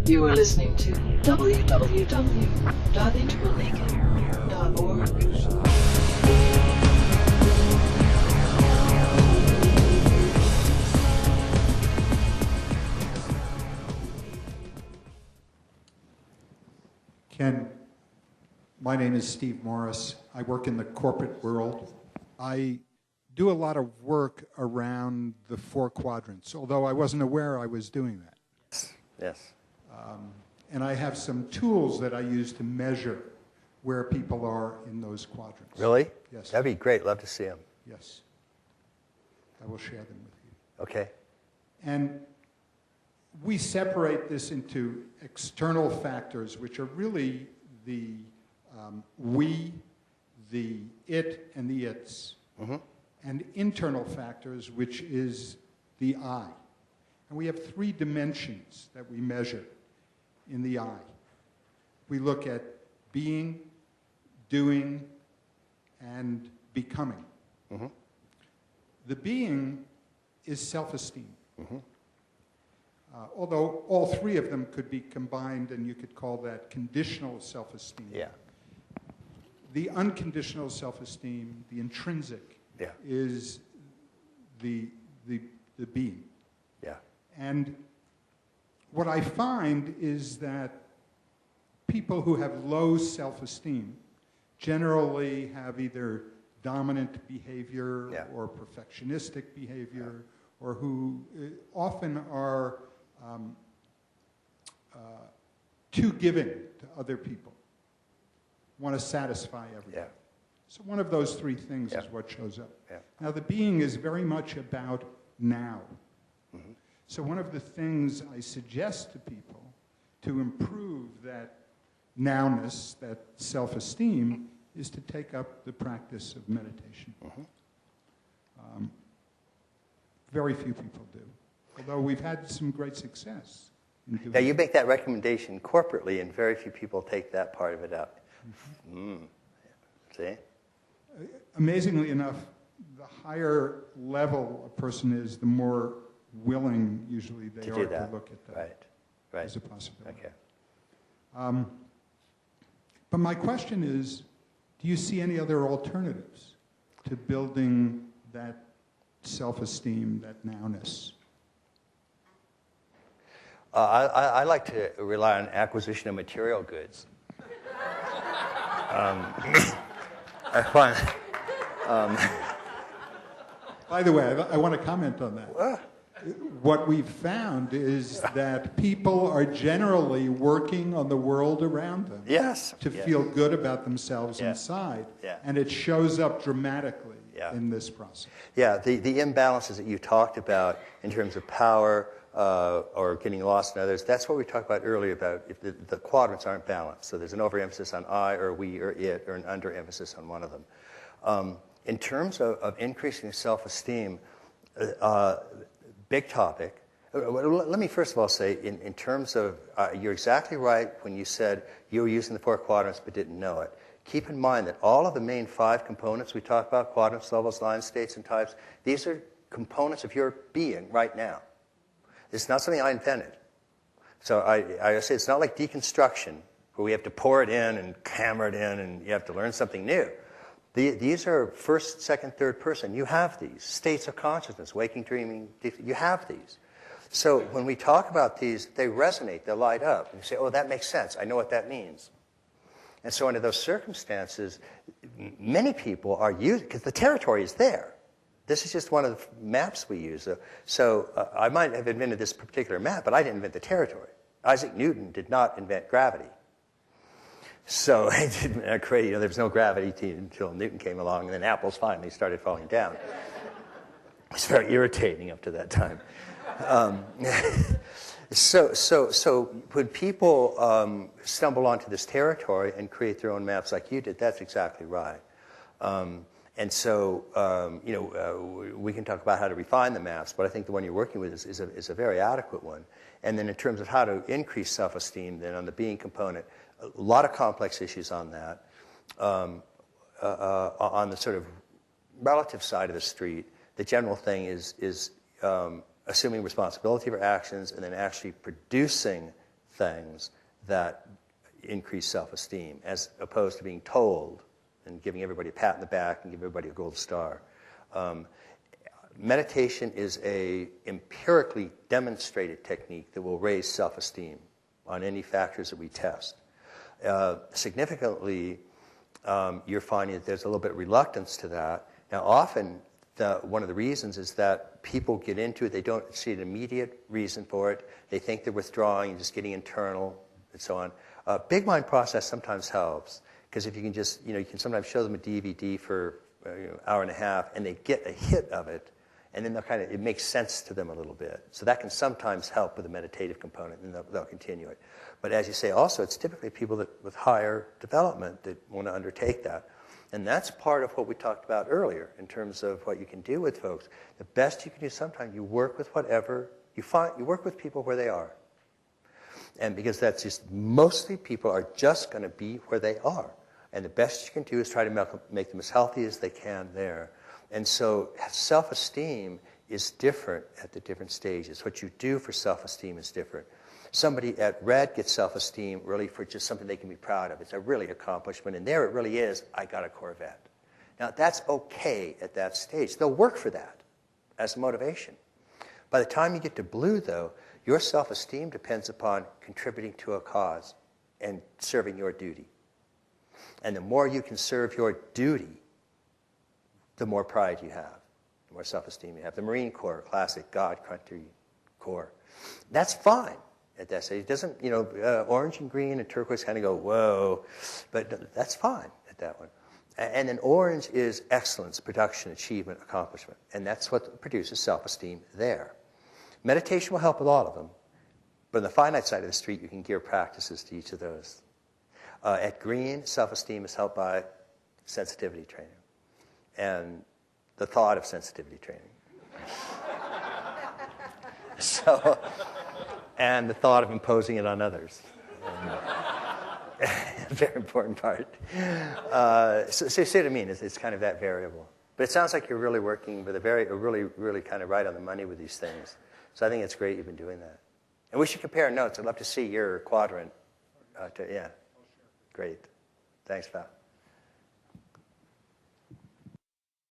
You are listening to www.integralnaked.org. Ken, my name is Steve Morris. I work in the corporate world. I do a lot of work around the 4 quadrants, although I wasn't aware I was doing that. Yes. And I have some tools that I use to measure where people are in those quadrants. Really? Yes. That'd be great. Love to see them. Yes. I will share them with you. Okay. And we separate this into external factors, which are really the we, the it, and the its. Mm-hmm. And internal factors, which is the I. And we have 3 dimensions that we measure in the I. We look at being, doing, and becoming. Mm-hmm. The being is self-esteem. Mm-hmm. Although all 3 of them could be combined, and you could call that conditional self-esteem. Yeah. The unconditional self-esteem, the intrinsic, Yeah. is the being. Yeah. And what I find is that people who have low self-esteem generally have either dominant behavior or perfectionistic behavior, or who often are too giving to other people, want to satisfy everyone. Yeah. So one of those 3 things is what shows up. Yeah. Now, the being is very much about now. Mm-hmm. So one of the things I suggest to people to improve that nowness, that self-esteem, is to take up the practice of meditation. Mm-hmm. Very few people do, although we've had some great success in doing Now, you it. make that recommendation corporately, and very few people take that part of it out. Mm-hmm. See? Amazingly enough, the higher level a person is, the more willing usually they are to look at that Right. as a possibility. Okay. But my question is, do you see any other alternatives to building that self-esteem, that nowness? I like to rely on acquisition of material goods. I find... By the way, I want to comment on that. What we've found is that people are generally working on the world around them to feel good about themselves inside, and it shows up dramatically in this process. Yeah, the imbalances that you talked about in terms of power or getting lost in others, that's what we talked about earlier about if the quadrants aren't balanced. So there's an overemphasis on I or we or it, or an underemphasis on one of them. In terms of increasing self-esteem, big topic. Let me first of all say, in terms of, you're exactly right when you said you were using the 4 quadrants but didn't know it. Keep in mind that all of the main 5 components we talk about, quadrants, levels, lines, states, and types, these are components of your being right now. It's not something I invented. So I say it's not like deconstruction, where we have to pour it in and hammer it in and you have to learn something new. These are first, second, third person. You have these. States of consciousness, waking, dreaming, you have these. So when we talk about these, they resonate, they light up. And you say, oh, that makes sense. I know what that means. And so under those circumstances, many people are using, because the territory is there. This is just one of the maps we use. So I might have invented this particular map, but I didn't invent the territory. Isaac Newton did not invent gravity. So there was no gravity until Newton came along, and then apples finally started falling down. It was very irritating up to that time. So when people stumble onto this territory and create their own maps like you did, that's exactly right. And so, we can talk about how to refine the maps, but I think the one you're working with is a very adequate one. And then in terms of how to increase self-esteem, then on the being component, a lot of complex issues on that. On the sort of relative side of the street, the general thing is assuming responsibility for actions, and then actually producing things that increase self-esteem, as opposed to being told and giving everybody a pat on the back and giving everybody a gold star. Meditation is a empirically demonstrated technique that will raise self-esteem on any factors that we test. Significantly, you're finding that there's a little bit of reluctance to that. Now, often, one of the reasons is that people get into it, they don't see an immediate reason for it, they think they're withdrawing and just getting internal, and so on. Big mind process sometimes helps, because if you can just, you can sometimes show them a DVD for an hour and a half, and they get a hit of it, and then it makes sense to them a little bit. So that can sometimes help with the meditative component, and they'll continue it. But as you say, also, it's typically people with higher development that want to undertake that. And that's part of what we talked about earlier in terms of what you can do with folks. The best you can do sometimes, you work with whatever you find. You work with people where they are. And because that's just, mostly people are just going to be where they are. And the best you can do is try to make them as healthy as they can there. And so self-esteem is different at the different stages. What you do for self-esteem is different. Somebody at Red gets self-esteem really for just something they can be proud of. It's a really accomplishment. And there it really is, I got a Corvette. Now, that's okay at that stage. They'll work for that as motivation. By the time you get to Blue, though, your self-esteem depends upon contributing to a cause and serving your duty. And the more you can serve your duty, the more pride you have, the more self-esteem you have. The Marine Corps, classic God Country Corps. That's fine at that stage. It doesn't, orange and green and turquoise kind of go, whoa, but that's fine at that one. And then orange is excellence, production, achievement, accomplishment. And that's what produces self-esteem there. Meditation will help with all of them. But on the finite side of the street, you can gear practices to each of those. At green, self-esteem is helped by sensitivity training and the thought of sensitivity training. And the thought of imposing it on others. A very important part. So see what I mean? It's kind of that variable. But it sounds like you're really working with really kind of right on the money with these things. So I think it's great you've been doing that. And we should compare notes. I'd love to see your quadrant. Yeah. Great. Thanks, Val.